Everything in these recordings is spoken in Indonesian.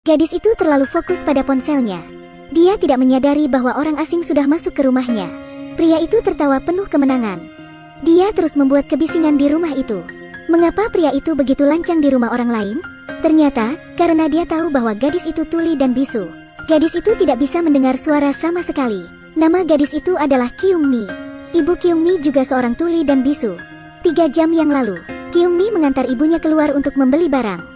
Gadis itu terlalu fokus pada ponselnya. Dia tidak menyadari bahwa orang asing sudah masuk ke rumahnya. Pria itu tertawa penuh kemenangan. Dia terus membuat kebisingan di rumah itu. Mengapa pria itu begitu lancang di rumah orang lain? Ternyata, karena dia tahu bahwa gadis itu tuli dan bisu. Gadis itu tidak bisa mendengar suara sama sekali. Nama gadis itu adalah Kyungmi. Ibu Kyungmi juga seorang tuli dan bisu. 3 jam yang lalu, Kyungmi mengantar ibunya keluar untuk membeli barang.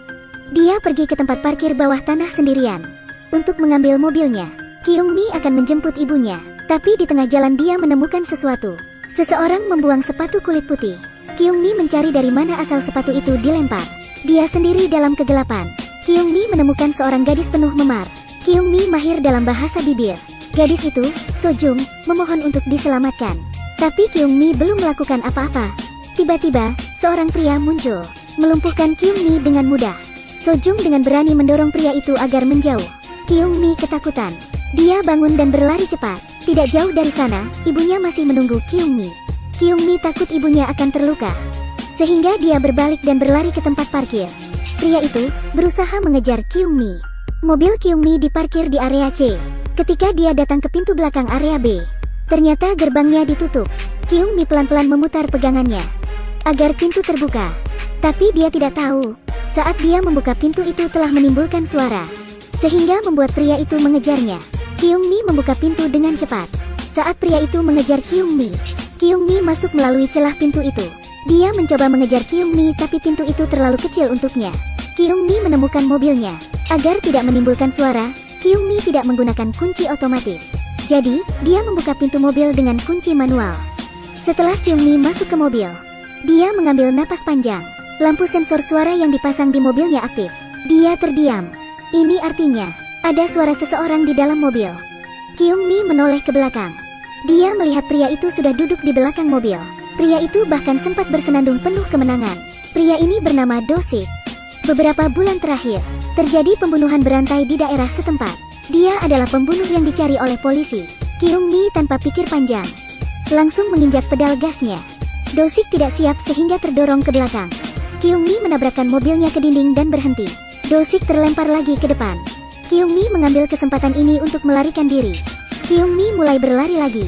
Dia pergi ke tempat parkir bawah tanah sendirian untuk mengambil mobilnya. Kyungmi akan menjemput ibunya, tapi di tengah jalan dia menemukan sesuatu. Seseorang membuang sepatu kulit putih. Kyungmi mencari dari mana asal sepatu itu dilempar. Dia sendiri dalam kegelapan. Kyungmi menemukan seorang gadis penuh memar. Kyungmi mahir dalam bahasa bibir. Gadis itu, Sojung, memohon untuk diselamatkan. Tapi Kyungmi belum melakukan apa-apa. Tiba-tiba, seorang pria muncul, melumpuhkan Kyungmi dengan mudah. Sojung dengan berani mendorong pria itu agar menjauh. Kyungmi ketakutan. Dia bangun dan berlari cepat. Tidak jauh dari sana, ibunya masih menunggu Kyungmi. Kyungmi takut ibunya akan terluka, sehingga dia berbalik dan berlari ke tempat parkir. Pria itu berusaha mengejar Kyungmi. Mobil Kyungmi diparkir di area C. Ketika dia datang ke pintu belakang area B, ternyata gerbangnya ditutup. Kyungmi pelan-pelan memutar pegangannya agar pintu terbuka. Tapi dia tidak tahu, saat dia membuka pintu itu telah menimbulkan suara, sehingga membuat pria itu mengejarnya. Kyungmi membuka pintu dengan cepat. Saat pria itu mengejar Kyungmi, Kyungmi masuk melalui celah pintu itu. Dia mencoba mengejar Kyungmi tapi pintu itu terlalu kecil untuknya. Kyungmi menemukan mobilnya. Agar tidak menimbulkan suara, Kyungmi tidak menggunakan kunci otomatis. Jadi, dia membuka pintu mobil dengan kunci manual. Setelah Kyungmi masuk ke mobil, dia mengambil napas panjang. Lampu sensor suara yang dipasang di mobilnya aktif. Dia terdiam. Ini artinya, ada suara seseorang di dalam mobil. Kyungmi menoleh ke belakang. Dia melihat pria itu sudah duduk di belakang mobil. Pria itu bahkan sempat bersenandung penuh kemenangan. Pria ini bernama Do-sik. Beberapa bulan terakhir, terjadi pembunuhan berantai di daerah setempat. Dia adalah pembunuh yang dicari oleh polisi. Kyungmi tanpa pikir panjang langsung menginjak pedal gasnya. Do-sik tidak siap sehingga terdorong ke belakang. Kyungmi menabrakkan mobilnya ke dinding dan berhenti. Do-sik terlempar lagi ke depan. Kyungmi mengambil kesempatan ini untuk melarikan diri. Kyungmi mulai berlari lagi.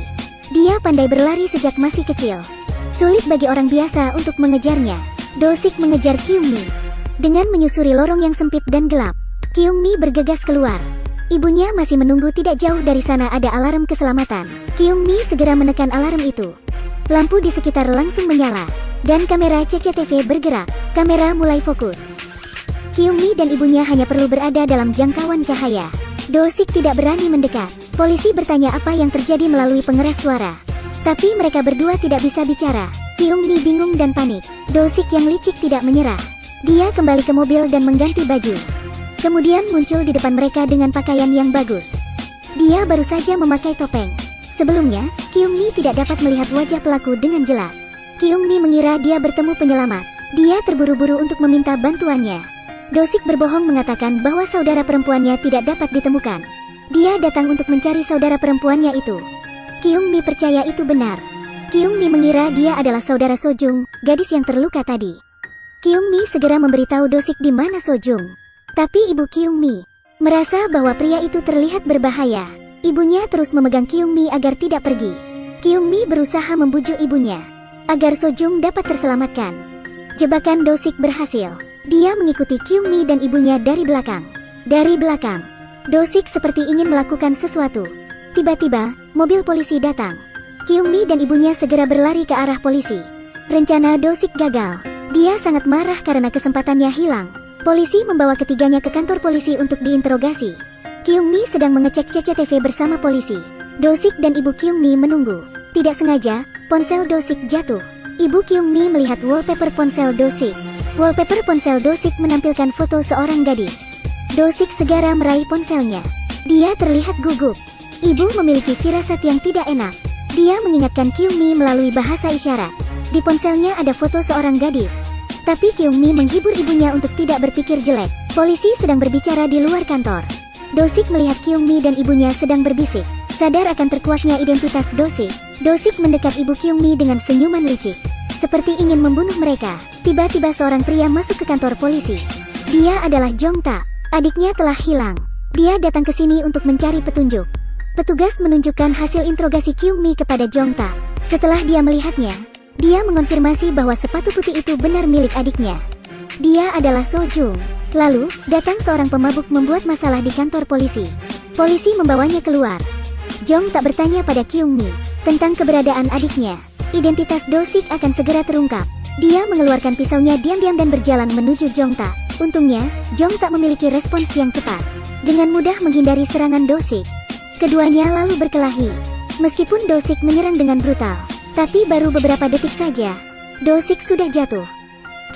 Dia pandai berlari sejak masih kecil. Sulit bagi orang biasa untuk mengejarnya. Do-sik mengejar Kyungmi dengan menyusuri lorong yang sempit dan gelap. Kyungmi bergegas keluar. Ibunya masih menunggu tidak jauh dari sana ada alarm keselamatan. Kyungmi segera menekan alarm itu. Lampu di sekitar langsung menyala, dan kamera CCTV bergerak. Kamera mulai fokus. Kyungmi dan ibunya hanya perlu berada dalam jangkauan cahaya. Do-sik tidak berani mendekat. Polisi bertanya apa yang terjadi melalui pengeras suara. Tapi mereka berdua tidak bisa bicara. Kyungmi bingung dan panik. Do-sik yang licik tidak menyerah. Dia kembali ke mobil dan mengganti baju. Kemudian muncul di depan mereka dengan pakaian yang bagus. Dia baru saja memakai topeng. Sebelumnya, Kyungmi tidak dapat melihat wajah pelaku dengan jelas. Kyungmi mengira dia bertemu penyelamat. Dia terburu-buru untuk meminta bantuannya. Do-sik berbohong mengatakan bahwa saudara perempuannya tidak dapat ditemukan. Dia datang untuk mencari saudara perempuannya itu. Kyungmi percaya itu benar. Kyungmi mengira dia adalah saudara Sojung, gadis yang terluka tadi. Kyungmi segera memberitahu Do-sik di mana Sojung. Tapi ibu Kyungmi merasa bahwa pria itu terlihat berbahaya. Ibunya terus memegang Kyungmi agar tidak pergi. Kyungmi berusaha membujuk ibunya agar Sojung dapat terselamatkan. Jebakan Do-sik berhasil. Dia mengikuti Kyungmi dan ibunya dari belakang. Dari belakang, Do-sik seperti ingin melakukan sesuatu. Tiba-tiba, mobil polisi datang. Kyungmi dan ibunya segera berlari ke arah polisi. Rencana Do-sik gagal. Dia sangat marah karena kesempatannya hilang. Polisi membawa ketiganya ke kantor polisi untuk diinterogasi. Kyungmi sedang mengecek CCTV bersama polisi. Do-sik dan ibu Kyungmi menunggu. Tidak sengaja, ponsel Do-sik jatuh. Ibu Kyungmi melihat wallpaper ponsel Do-sik. Wallpaper ponsel Do-sik menampilkan foto seorang gadis. Do-sik segera meraih ponselnya. Dia terlihat gugup. Ibu memiliki firasat yang tidak enak. Dia mengingatkan Kyungmi melalui bahasa isyarat. Di ponselnya ada foto seorang gadis. Tapi Kyungmi menghibur ibunya untuk tidak berpikir jelek. Polisi sedang berbicara di luar kantor. Do-sik melihat Kyungmi dan ibunya sedang berbisik. Sadar akan terkuaknya identitas Do-sik, Do-sik mendekat ibu Kyungmi dengan senyuman licik, seperti ingin membunuh mereka. Tiba-tiba seorang pria masuk ke kantor polisi. Dia adalah Jong-tak. Adiknya telah hilang. Dia datang ke sini untuk mencari petunjuk. Petugas menunjukkan hasil interogasi Kyungmi kepada Jongta. Setelah dia melihatnya, dia mengonfirmasi bahwa sepatu putih itu benar milik adiknya. Dia adalah Sojung. Lalu, datang seorang pemabuk membuat masalah di kantor polisi. Polisi membawanya keluar. Jongta bertanya pada Kyungmi tentang keberadaan adiknya. Identitas Dosik akan segera terungkap. Dia mengeluarkan pisaunya diam-diam dan berjalan menuju Jongta. Untungnya, Jongta memiliki respons yang cepat. Dengan mudah menghindari serangan Dosik. Keduanya lalu berkelahi. Meskipun Dosik menyerang dengan brutal, tapi baru beberapa detik saja, Dosik sudah jatuh.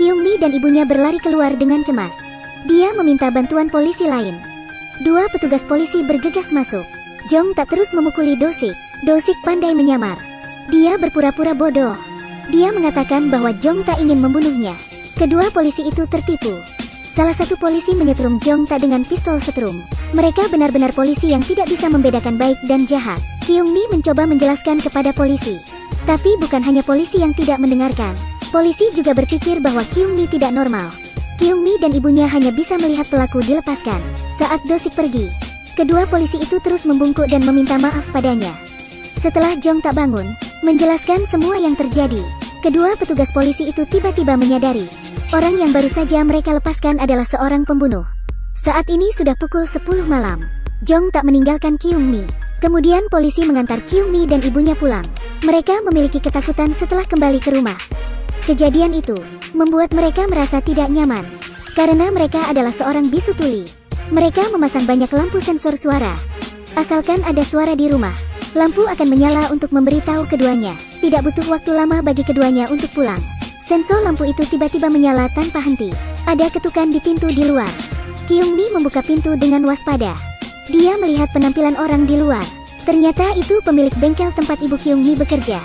Kyungmi dan ibunya berlari keluar dengan cemas. Dia meminta bantuan polisi lain. Dua petugas polisi bergegas masuk. Jongta terus memukuli Dosik. Dosik pandai menyamar. Dia berpura-pura bodoh. Dia mengatakan bahwa Jongta ingin membunuhnya. Kedua polisi itu tertipu. Salah satu polisi menyetrum Jongta dengan pistol setrum. Mereka benar-benar polisi yang tidak bisa membedakan baik dan jahat. Kyungmi mencoba menjelaskan kepada polisi. Tapi bukan hanya polisi yang tidak mendengarkan. Polisi juga berpikir bahwa Kyungmi tidak normal. Kyungmi dan ibunya hanya bisa melihat pelaku dilepaskan. Saat Dosik pergi, kedua polisi itu terus membungkuk dan meminta maaf padanya. Setelah Jongta bangun, menjelaskan semua yang terjadi, kedua petugas polisi itu tiba-tiba menyadari orang yang baru saja mereka lepaskan adalah seorang pembunuh. Saat ini sudah pukul 10 malam. Jongta meninggalkan Kyungmi. Kemudian polisi mengantar Kyungmi dan ibunya pulang. Mereka memiliki ketakutan setelah kembali ke rumah. Kejadian itu membuat mereka merasa tidak nyaman, karena mereka adalah seorang bisu tuli. Mereka memasang banyak lampu sensor suara. Asalkan ada suara di rumah, lampu akan menyala untuk memberitahu keduanya. Tidak butuh waktu lama bagi keduanya untuk pulang. Sensor lampu itu tiba-tiba menyala tanpa henti. Ada ketukan di pintu di luar. Kyungmi membuka pintu dengan waspada. Dia melihat penampilan orang di luar. Ternyata itu pemilik bengkel tempat ibu Kyungmi bekerja.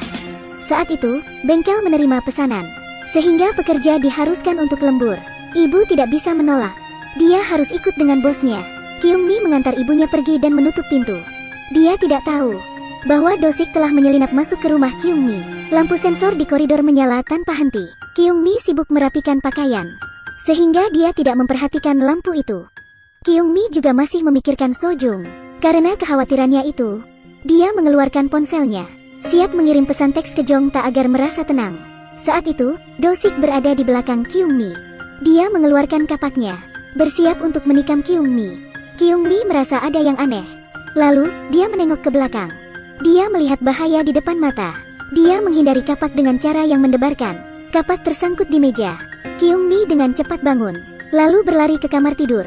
Saat itu, bengkel menerima pesanan, sehingga pekerja diharuskan untuk lembur. Ibu tidak bisa menolak. Dia harus ikut dengan bosnya. Kyungmi mengantar ibunya pergi dan menutup pintu. Dia tidak tahu bahwa Dosik telah menyelinap masuk ke rumah Kyungmi. Lampu sensor di koridor menyala tanpa henti. Kyungmi sibuk merapikan pakaian, sehingga dia tidak memperhatikan lampu itu. Kyungmi juga masih memikirkan Sojung. Karena kekhawatirannya itu, dia mengeluarkan ponselnya, siap mengirim pesan teks ke Jongta agar merasa tenang. Saat itu, Dosik berada di belakang Kyungmi. Dia mengeluarkan kapaknya, bersiap untuk menikam Kyungmi. Kyungmi merasa ada yang aneh. Lalu, dia menengok ke belakang. Dia melihat bahaya di depan mata. Dia menghindari kapak dengan cara yang mendebarkan. Kapak tersangkut di meja. Kyungmi dengan cepat bangun, lalu berlari ke kamar tidur.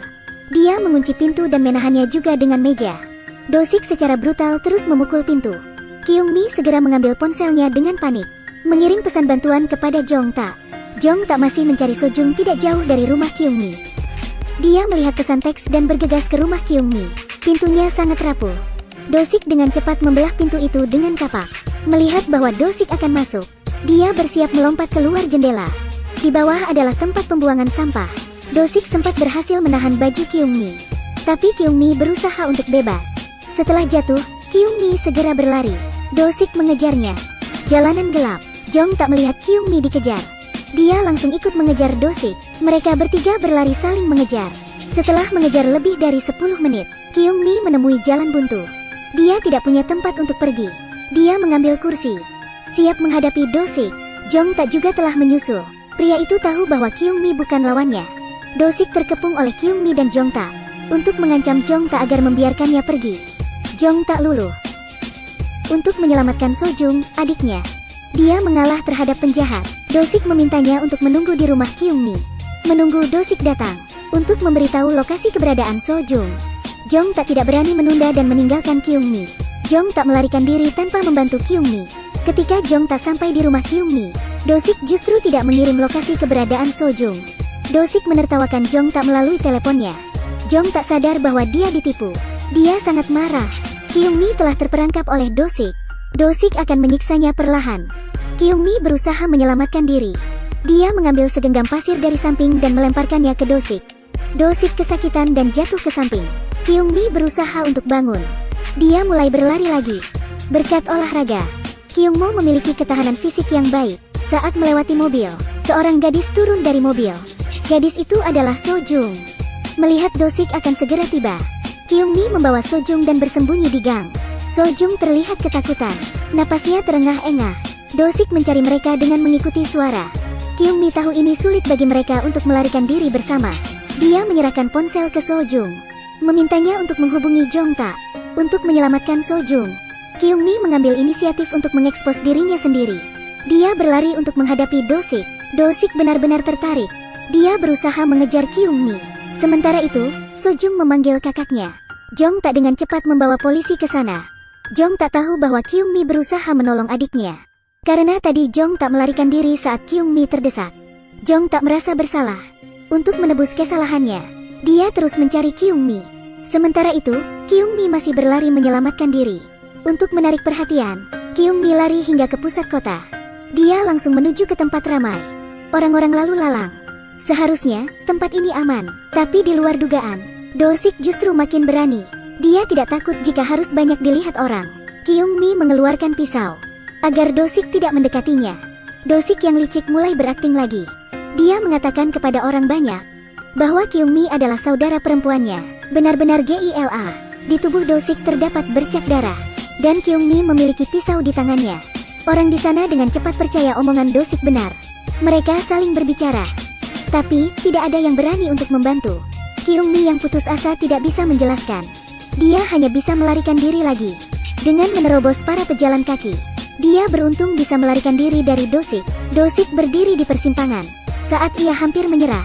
Dia mengunci pintu dan menahannya juga dengan meja. Dosik secara brutal terus memukul pintu. Kyungmi segera mengambil ponselnya dengan panik, mengirim pesan bantuan kepada Jongta. Jongta masih mencari Sojung tidak jauh dari rumah Kyungmi. Dia melihat pesan teks dan bergegas ke rumah Kyungmi. Pintunya sangat rapuh. Dosik dengan cepat membelah pintu itu dengan kapak. Melihat bahwa Dosik akan masuk, dia bersiap melompat keluar jendela. Di bawah adalah tempat pembuangan sampah. Dosik sempat berhasil menahan baju Kyungmi, tapi Kyungmi berusaha untuk bebas. Setelah jatuh, Kyungmi segera berlari. Dosik mengejarnya. Jalanan gelap. Jongta melihat Kyungmi dikejar. Dia langsung ikut mengejar Dosik. Mereka bertiga berlari saling mengejar. Setelah mengejar lebih dari 10 menit, Kyungmi menemui jalan buntu. Dia tidak punya tempat untuk pergi. Dia mengambil kursi, siap menghadapi Dosik. Jongta juga telah menyusul. Pria itu tahu bahwa Kyungmi bukan lawannya. Dosik terkepung oleh Kyungmi dan Jongta untuk mengancam Jongta agar membiarkannya pergi. Jongta luluh. Untuk menyelamatkan Sojung, adiknya, dia mengalah terhadap penjahat. Dosik memintanya untuk menunggu di rumah Kyungmi. Menunggu Dosik datang untuk memberitahu lokasi keberadaan Sojung. Jongta tidak berani menunda dan meninggalkan Kyungmi. Jongta melarikan diri tanpa membantu Kyungmi. Ketika Jongta sampai di rumah Kyungmi, Dosik justru tidak mengirim lokasi keberadaan Sojung. Dosik menertawakan Jongta melalui teleponnya. Jongta sadar bahwa dia ditipu. Dia sangat marah. Kyungmi telah terperangkap oleh Dosik. Dosik akan menyiksanya perlahan. Kyungmi berusaha menyelamatkan diri. Dia mengambil segenggam pasir dari samping dan melemparkannya ke Dosik. Dosik kesakitan dan jatuh ke samping. Kyungmi berusaha untuk bangun. Dia mulai berlari lagi. Berkat olahraga, Kyungmo memiliki ketahanan fisik yang baik. Saat melewati mobil, seorang gadis turun dari mobil. Gadis itu adalah Sojung. Melihat Dosik akan segera tiba, Kyungmi membawa Sojung dan bersembunyi di gang. Sojung terlihat ketakutan. Napasnya terengah-engah. Dosik mencari mereka dengan mengikuti suara. Kyungmi tahu ini sulit bagi mereka untuk melarikan diri bersama. Dia menyerahkan ponsel ke Sojung, memintanya untuk menghubungi Jongta untuk menyelamatkan Sojung. Kyungmi mengambil inisiatif untuk mengekspos dirinya sendiri. Dia berlari untuk menghadapi Dosik. Dosik benar-benar tertarik. Dia berusaha mengejar Kyungmi. Sementara itu, Sojung memanggil kakaknya. Jongta dengan cepat membawa polisi ke sana. Jongta tahu bahwa Kyungmi berusaha menolong adiknya. Karena tadi Jongta melarikan diri saat Kyungmi terdesak. Jongta merasa bersalah. Untuk menebus kesalahannya, dia terus mencari Kyungmi. Sementara itu, Kyungmi masih berlari menyelamatkan diri. Untuk menarik perhatian, Kyungmi lari hingga ke pusat kota. Dia langsung menuju ke tempat ramai. Orang-orang lalu lalang. Seharusnya, tempat ini aman. Tapi di luar dugaan, Dosik justru makin berani. Dia tidak takut jika harus banyak dilihat orang. Kyungmi mengeluarkan pisau agar Dosik tidak mendekatinya. Dosik yang licik mulai berakting lagi. Dia mengatakan kepada orang banyak bahwa Kyungmi adalah saudara perempuannya. Benar-benar gila. Di tubuh Dosik terdapat bercak darah. Dan Kyungmi memiliki pisau di tangannya. Orang di sana dengan cepat percaya omongan Dosik benar. Mereka saling berbicara. Tapi, tidak ada yang berani untuk membantu. Kyungmi yang putus asa tidak bisa menjelaskan. Dia hanya bisa melarikan diri lagi. Dengan menerobos para pejalan kaki, dia beruntung bisa melarikan diri dari Dosik. Dosik berdiri di persimpangan. Saat ia hampir menyerah,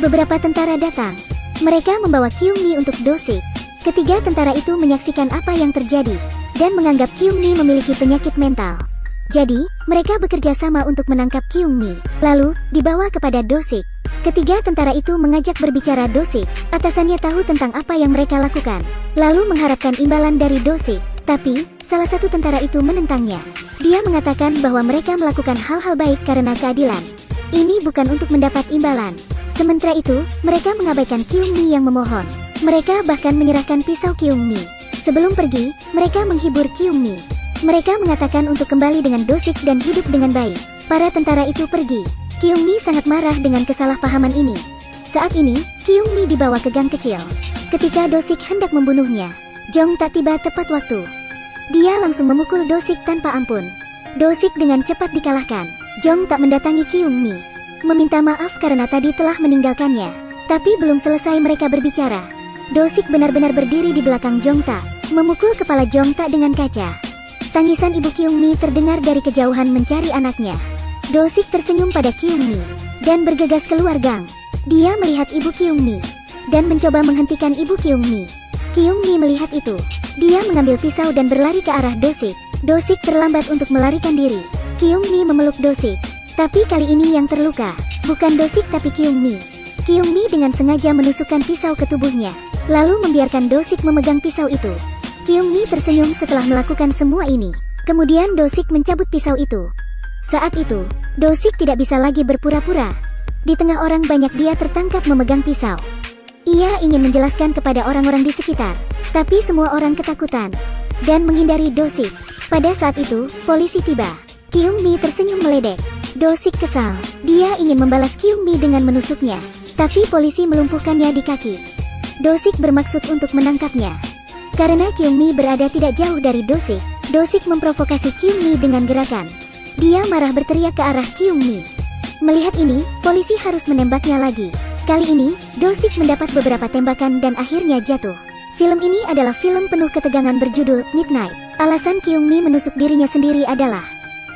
beberapa tentara datang. Mereka membawa Kyungmi untuk Dosik. Ketiga tentara itu menyaksikan apa yang terjadi dan menganggap Kyungmi memiliki penyakit mental. Jadi, mereka bekerja sama untuk menangkap Kyungmi, lalu dibawa kepada Dosik. Ketiga tentara itu mengajak berbicara Dosik. Atasannya tahu tentang apa yang mereka lakukan, lalu mengharapkan imbalan dari Dosik. Tapi, salah satu tentara itu menentangnya. Dia mengatakan bahwa mereka melakukan hal-hal baik karena keadilan. Ini bukan untuk mendapat imbalan. Sementara itu, mereka mengabaikan Kyungmi yang memohon. Mereka bahkan menyerahkan pisau Kyungmi. Sebelum pergi, mereka menghibur Kyungmi. Mereka mengatakan untuk kembali dengan Dosik dan hidup dengan baik. Para tentara itu pergi. Kyungmi sangat marah dengan kesalahpahaman ini. Saat ini, Kyungmi dibawa ke gang kecil. Ketika Dosik hendak membunuhnya, Jongta tiba tepat waktu. Dia langsung memukul Dosik tanpa ampun. Dosik dengan cepat dikalahkan. Jongta mendatangi Kyungmi, meminta maaf karena tadi telah meninggalkannya. Tapi belum selesai mereka berbicara, Dosik benar-benar berdiri di belakang Jongta, memukul kepala Jongta dengan kaca. Tangisan ibu Kyungmi terdengar dari kejauhan mencari anaknya. Dosik tersenyum pada Kyungmi dan bergegas keluar gang. Dia melihat ibu Kyungmi dan mencoba menghentikan ibu Kyungmi. Kyungmi melihat itu. Dia mengambil pisau dan berlari ke arah Dosik. Dosik terlambat untuk melarikan diri. Kyungmi memeluk Dosik. Tapi kali ini yang terluka bukan Dosik tapi Kyungmi. Kyungmi dengan sengaja menusukkan pisau ke tubuhnya, lalu membiarkan Dosik memegang pisau itu. Kyungmi tersenyum setelah melakukan semua ini. Kemudian Dosik mencabut pisau itu. Saat itu, Dosik tidak bisa lagi berpura-pura. Di tengah orang banyak dia tertangkap memegang pisau. Ia ingin menjelaskan kepada orang-orang di sekitar, tapi semua orang ketakutan dan menghindari Dosik. Pada saat itu, polisi tiba. Kyungmi tersenyum meledek. Dosik kesal. Dia ingin membalas Kyungmi dengan menusuknya, tapi polisi melumpuhkannya di kaki. Dosik bermaksud untuk menangkapnya. Karena Kyungmi berada tidak jauh dari Dosik, Dosik memprovokasi Kyungmi dengan gerakan. Dia marah berteriak ke arah Kyungmi. Melihat ini, polisi harus menembaknya lagi. Kali ini, Dosik mendapat beberapa tembakan dan akhirnya jatuh. Film ini adalah film penuh ketegangan berjudul Midnight. Alasan Kyungmi menusuk dirinya sendiri adalah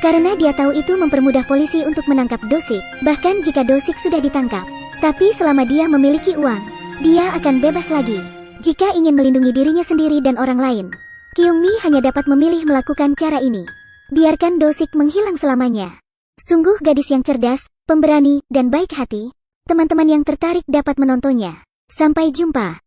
karena dia tahu itu mempermudah polisi untuk menangkap Dosik, bahkan jika Dosik sudah ditangkap. Tapi selama dia memiliki uang, dia akan bebas lagi. Jika ingin melindungi dirinya sendiri dan orang lain, Kyungmi hanya dapat memilih melakukan cara ini. Biarkan Dosik menghilang selamanya. Sungguh gadis yang cerdas, pemberani, dan baik hati. Teman-teman yang tertarik dapat menontonnya. Sampai jumpa.